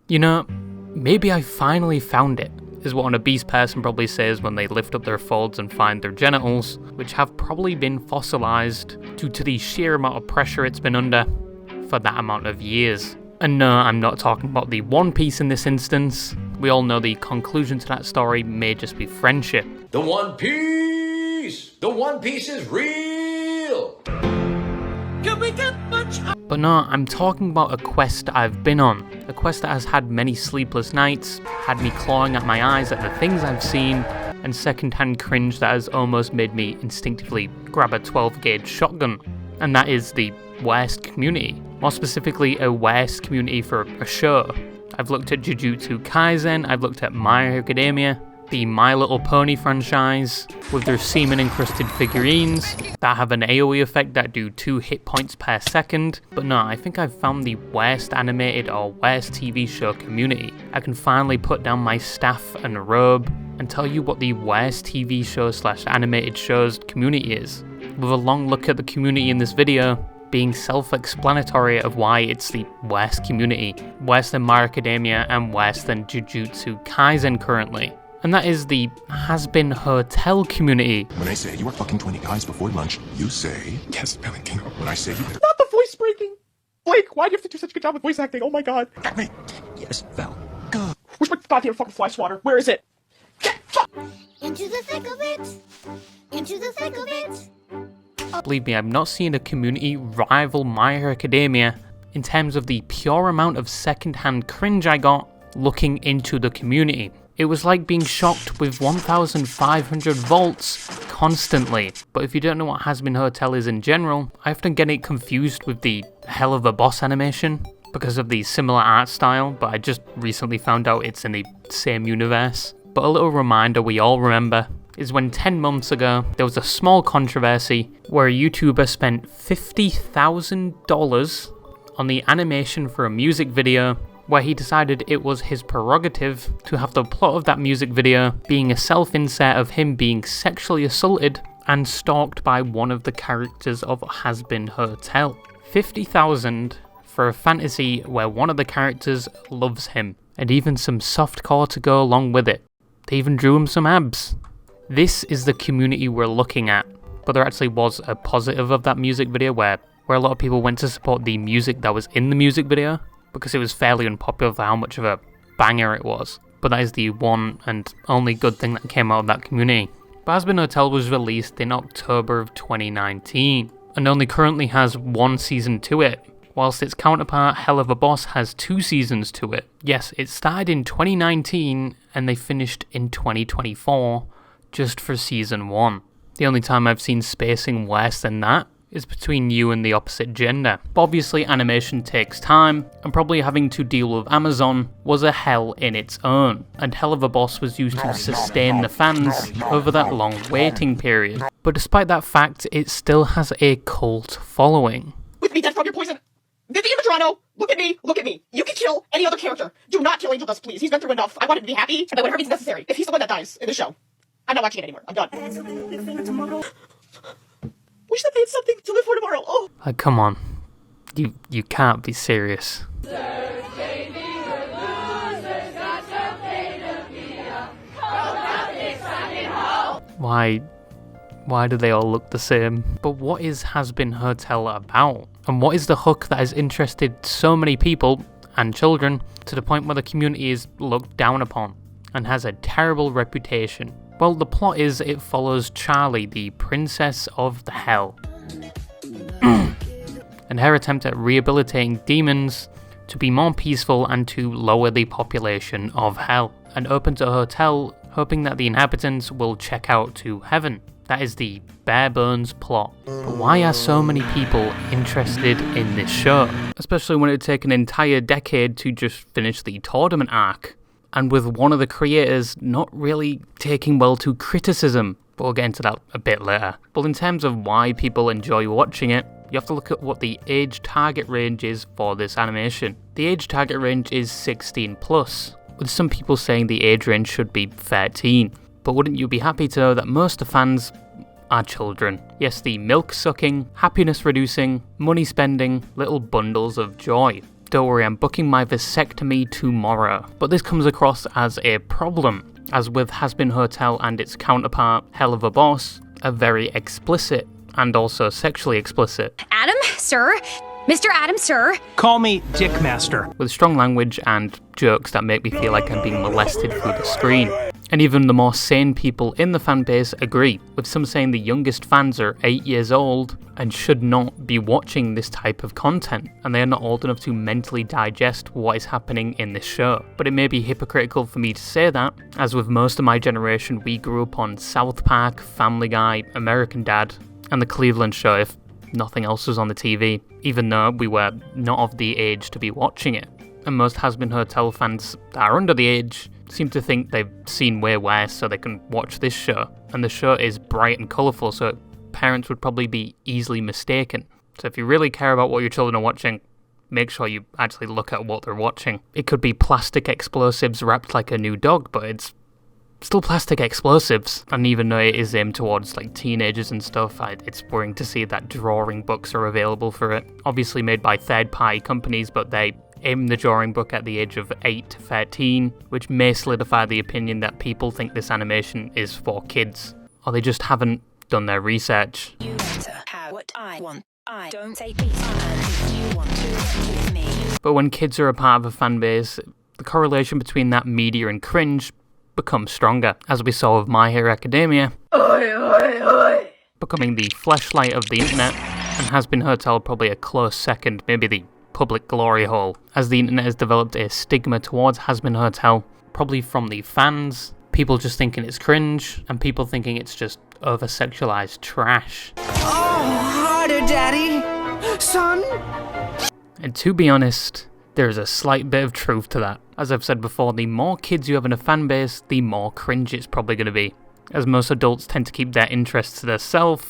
You know, maybe I finally found it, is what an obese person probably says when they lift up their folds and find their genitals, which have probably been fossilized due to the sheer amount of pressure it's been under for that amount of years. And no, I'm not talking about the One Piece in this instance. We all know the conclusion to that story may just be friendship. The One Piece! The One Piece is real! Can we get much? But no, I'm talking about a quest I've been on. A quest that has had many sleepless nights, had me clawing at my eyes at the things I've seen, and secondhand cringe that has almost made me instinctively grab a 12-gauge shotgun. And that is the West community. More specifically, a West community for a show. I've looked at Jujutsu Kaisen, I've looked at My Hero Academia, the My Little Pony franchise, with their semen-encrusted figurines that have an AoE effect that do 2 hit points per second. But no, I think I've found the West animated or West TV show community. I can finally put down my staff and robe and tell you what the West TV show / animated shows community is. With a long look at the community in this video, being self-explanatory of why it's the West community, worse than My Hero Academia and worse than Jujutsu Kaisen currently. And that is the Hazbin Hotel community. When I say you are fucking 20 guys before lunch, you say, yes, Valentino. When I say you... Not the voice breaking! Blake, why do you have to do such a good job with voice acting? Oh my god. Got me. Yes, Val. Go. Where's my goddamn fucking fly swatter? Where is it? Into the thick of it! Into the thick of it! Believe me, I've not seen a community rival My Hero Academia in terms of the pure amount of second-hand cringe I got looking into the community. It was like being shocked with 1,500 volts constantly. But if you don't know what Hazbin Hotel is in general, I often get it confused with the Hell of a Boss animation because of the similar art style, but I just recently found out it's in the same universe. But a little reminder we all remember is when 10 months ago there was a small controversy where a YouTuber spent $50,000 on the animation for a music video where he decided it was his prerogative to have the plot of that music video being a self-insert of him being sexually assaulted and stalked by one of the characters of Hazbin Hotel. $50,000 for a fantasy where one of the characters loves him, and even some softcore to go along with it. They even drew him some abs. This is the community we're looking at, but there actually was a positive of that music video where a lot of people went to support the music that was in the music video, because it was fairly unpopular for how much of a banger it was. But that is the one and only good thing that came out of that community. But Hazbin Hotel was released in October of 2019, and only currently has 1 season to it, whilst its counterpart Hell of a Boss has 2 seasons to it. Yes, it started in 2019 and they finished in 2024, just for season 1. The only time I've seen spacing worse than that is between you and the opposite gender. But obviously animation takes time, and probably having to deal with Amazon was a hell in its own, and Hell of a Boss was used to sustain the fans over that long waiting period. But despite that fact, it still has a cult following. With me dead from your poison! Vivian Madrano, look at me, look at me. You can kill any other character. Do not kill Angel Dust, please. He's been through enough. I want him to be happy, but whatever means necessary. If he's the one that dies in the show, I'm not watching it anymore. I'm done. Wish that they had something to live for tomorrow. Oh. Come on. You can't be serious. Why do they all look the same? But what is Hazbin Hotel about? And what is the hook that has interested so many people and children to the point where the community is looked down upon and has a terrible reputation? Well, the plot is it follows Charlie, the princess of the hell, and her attempt at rehabilitating demons to be more peaceful and to lower the population of hell, and opens a hotel hoping that the inhabitants will check out to heaven. That is the bare bones plot. But why are so many people interested in this show? Especially when it would take an entire decade to just finish the tournament arc, and with one of the creators not really taking well to criticism. But we'll get into that a bit later. But in terms of why people enjoy watching it, you have to look at what the age target range is for this animation. The age target range is 16 plus, with some people saying the age range should be 13. But wouldn't you be happy to know that most of the fans are children? Yes, the milk-sucking, happiness-reducing, money-spending little bundles of joy. don't worry, I'm booking my vasectomy tomorrow. But this comes across as a problem, as with Hazbin Hotel and its counterpart, Hell of a Boss, are very explicit, and also sexually explicit. Adam, sir. Mr. Adam, sir. Call me Dickmaster. With strong language and jokes that make me feel like I'm being molested through the screen. And even the more sane people in the fan base agree, with some saying the youngest fans are 8 years old and should not be watching this type of content, and they are not old enough to mentally digest what is happening in this show. But it may be hypocritical for me to say that, as with most of my generation, we grew up on South Park, Family Guy, American Dad, and The Cleveland Show if nothing else was on the TV, even though we were not of the age to be watching it. And most Hazbin Hotel fans that are under the age seem to think they've seen way worse so they can watch this show. And the show is bright and colourful, so parents would probably be easily mistaken. So if you really care about what your children are watching, make sure you actually look at what they're watching. It could be plastic explosives wrapped like a new dog, but it's still plastic explosives. And even though it is aimed towards like teenagers and stuff, it's worrying to see that drawing books are available for it. Obviously made by third-party companies, but they aim the drawing book at the age of 8 to 13, which may solidify the opinion that people think this animation is for kids, or they just haven't done their research. You better have what I want. I don't say please. If you want to with me. But when kids are a part of a fan base, the correlation between that media and cringe becomes stronger, as we saw with My Hero Academia becoming the fleshlight of the internet, and Hazbin Hotel probably a close second, maybe the public glory hole, as the internet has developed a stigma towards Hazbin Hotel, probably from the fans, people just thinking it's cringe, and people thinking it's just over-sexualized trash. Oh, harder, Daddy! Son! And to be honest, there is a slight bit of truth to that. As I've said before, the more kids you have in a fan base, the more cringe it's probably going to be, as most adults tend to keep their interests to themselves,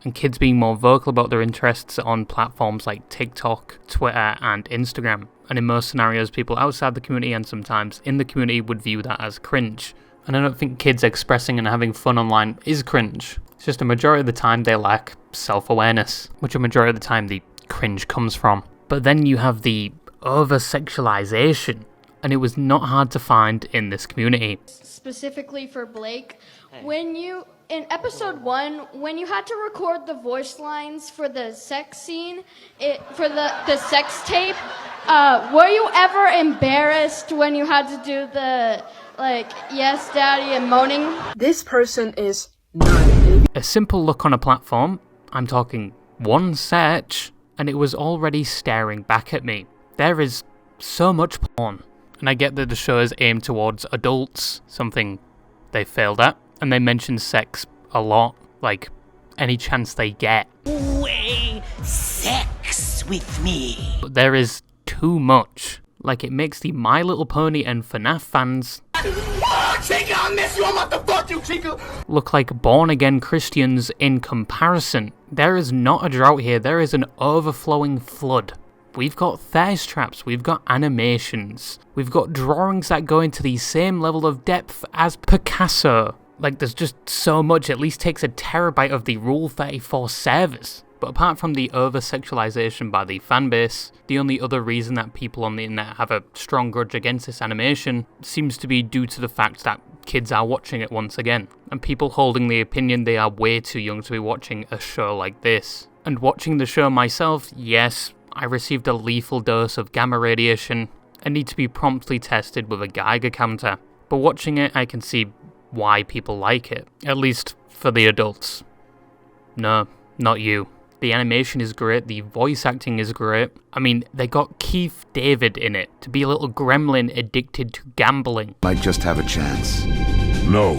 and kids being more vocal about their interests on platforms like TikTok, Twitter, and Instagram. And in most scenarios, people outside the community and sometimes in the community would view that as cringe. And I don't think kids expressing and having fun online is cringe. It's just a majority of the time they lack self-awareness, which a majority of the time the cringe comes from. But then you have the over-sexualization, and it was not hard to find in this community. Specifically for Blake, in episode 1, when you had to record the voice lines for the sex scene, for the sex tape, were you ever embarrassed when you had to do the, like, yes, daddy, and moaning? This person is not. A simple look on a platform, I'm talking one search, and it was already staring back at me. There is so much porn, and I get that the show is aimed towards adults, something they failed at. And they mention sex a lot, like any chance they get. Way sex with me. But there is too much. Like, it makes the My Little Pony and FNAF fans Chica, I miss you. I'm about to fuck you, Chica. look like born-again Christians in comparison. There is not a drought here, there is an overflowing flood. We've got thirst traps, we've got animations, we've got drawings that go into the same level of depth as Picasso. Like, there's just so much, it at least takes a terabyte of the Rule 34 servers. But apart from the over-sexualization by the fanbase, the only other reason that people on the internet have a strong grudge against this animation seems to be due to the fact that kids are watching it once again, and people holding the opinion they are way too young to be watching a show like this. And watching the show myself, yes, I received a lethal dose of gamma radiation and need to be promptly tested with a Geiger counter. But watching it, I can see why people like it, at least for the adults. No, not you. The animation is great, the voice acting is great. I mean, they got Keith David in it to be a little gremlin addicted to gambling. Might just have a chance. No.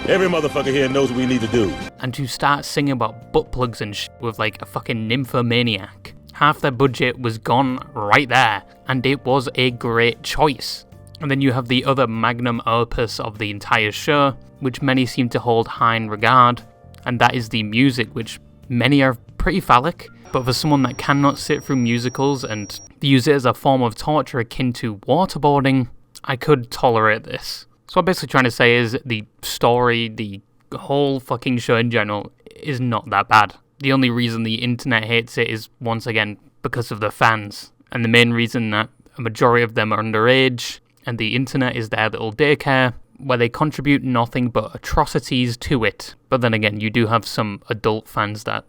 Every motherfucker here knows what we need to do. And to start singing about butt plugs and shit with like a fucking nymphomaniac. Half their budget was gone right there, and it was a great choice. And then you have the other magnum opus of the entire show, which many seem to hold high in regard, and that is the music, which many are pretty phallic, but for someone that cannot sit through musicals and use it as a form of torture akin to waterboarding, I could tolerate this. So what I'm basically trying to say is the story, the whole fucking show in general, is not that bad. The only reason the internet hates it is, once again, because of the fans. And the main reason that a majority of them are underage, and the internet is their little daycare, where they contribute nothing but atrocities to it. But then again, you do have some adult fans that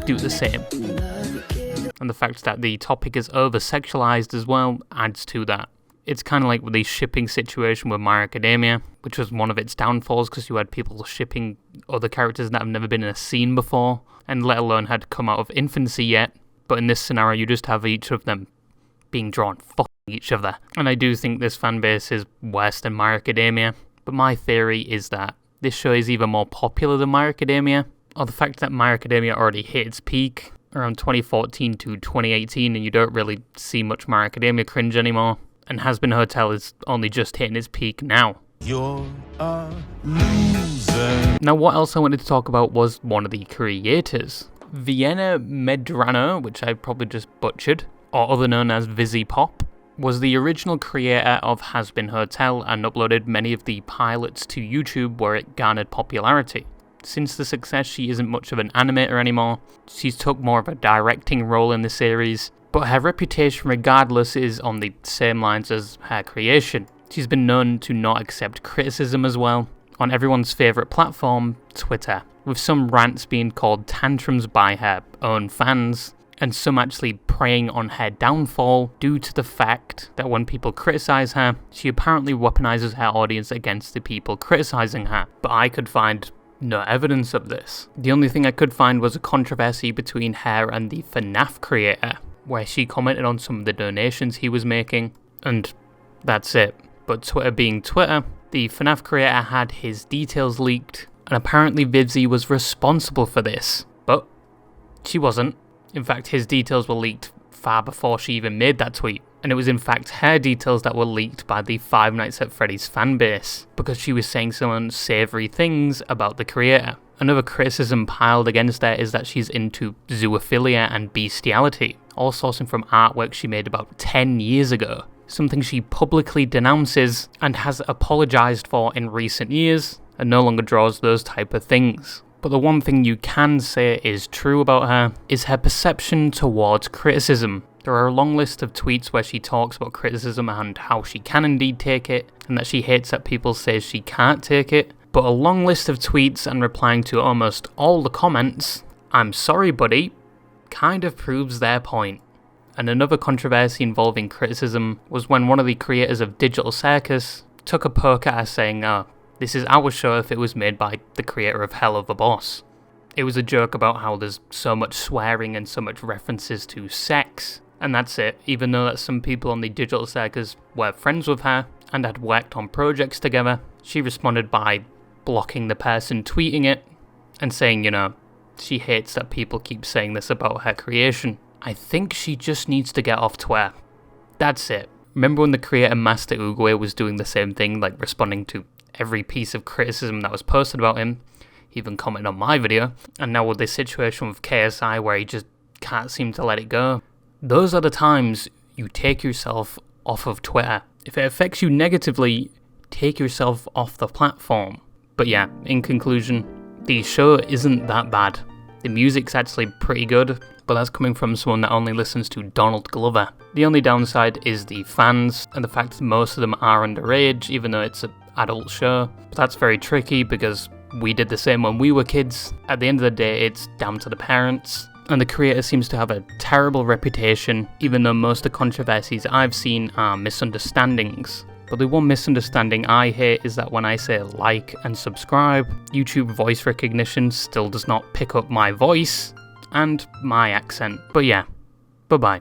do the same. And the fact that the topic is over-sexualized as well adds to that. It's kind of like with the shipping situation with My Academia, which was one of its downfalls because you had people shipping other characters that have never been in a scene before, and let alone had come out of infancy yet. But in this scenario, you just have each of them being drawn fucking each other. And I do think this fanbase is worse than My Academia, but my theory is that this show is even more popular than My Academia, or the fact that My Academia already hit its peak around 2014 to 2018, and you don't really see much My Academia cringe anymore. And Hazbin Hotel is only just hitting its peak now. You're a loser. Now, what else I wanted to talk about was one of the creators. Vienna Medrano, which I probably just butchered, or other known as Vizzy Pop, was the original creator of Hazbin Hotel and uploaded many of the pilots to YouTube where it garnered popularity. Since the success, she isn't much of an animator anymore. She's took more of a directing role in the series, but her reputation regardless is on the same lines as her creation. She's been known to not accept criticism as well, on everyone's favourite platform, Twitter, with some rants being called tantrums by her own fans, and some actually preying on her downfall due to the fact that when people criticise her, she apparently weaponizes her audience against the people criticising her. But I could find no evidence of this. The only thing I could find was a controversy between her and the FNAF creator, where she commented on some of the donations he was making, and that's it. But Twitter being Twitter, the FNAF creator had his details leaked, and apparently Vivzy was responsible for this, but she wasn't. In fact, his details were leaked far before she even made that tweet, and it was in fact her details that were leaked by the Five Nights at Freddy's fanbase, because she was saying some unsavoury things about the creator. Another criticism piled against her is that she's into zoophilia and bestiality, all sourcing from artwork she made about 10 years ago, something she publicly denounces and has apologised for in recent years, and no longer draws those type of things. But the one thing you can say is true about her is her perception towards criticism. There are a long list of tweets where she talks about criticism and how she can indeed take it, and that she hates that people say she can't take it. But a long list of tweets and replying to almost all the comments, "I'm sorry buddy," kind of proves their point. And another controversy involving criticism was when one of the creators of Digital Circus took a poke at her saying, this is our show if it was made by the creator of Hell of a Boss. It was a joke about how there's so much swearing and so much references to sex, and that's it, even though that some people on the Digital Circus were friends with her and had worked on projects together. She responded by blocking the person tweeting it and saying, she hates that people keep saying this about her creation. I think she just needs to get off Twitter. That's it. Remember when the creator Master Uguay was doing the same thing, like responding to every piece of criticism that was posted about him? He even commented on my video. And now with this situation with KSI where he just can't seem to let it go. Those are the times you take yourself off of Twitter. If it affects you negatively, take yourself off the platform. But yeah, in conclusion, the show isn't that bad. The music's actually pretty good, but that's coming from someone that only listens to Donald Glover. The only downside is the fans, and the fact that most of them are underage, even though it's an adult show. But that's very tricky because we did the same when we were kids. At the end of the day, it's down to the parents. And the creator seems to have a terrible reputation, even though most of the controversies I've seen are misunderstandings. But the one misunderstanding I hate is that when I say like and subscribe, YouTube voice recognition still does not pick up my voice and my accent. But yeah, bye-bye.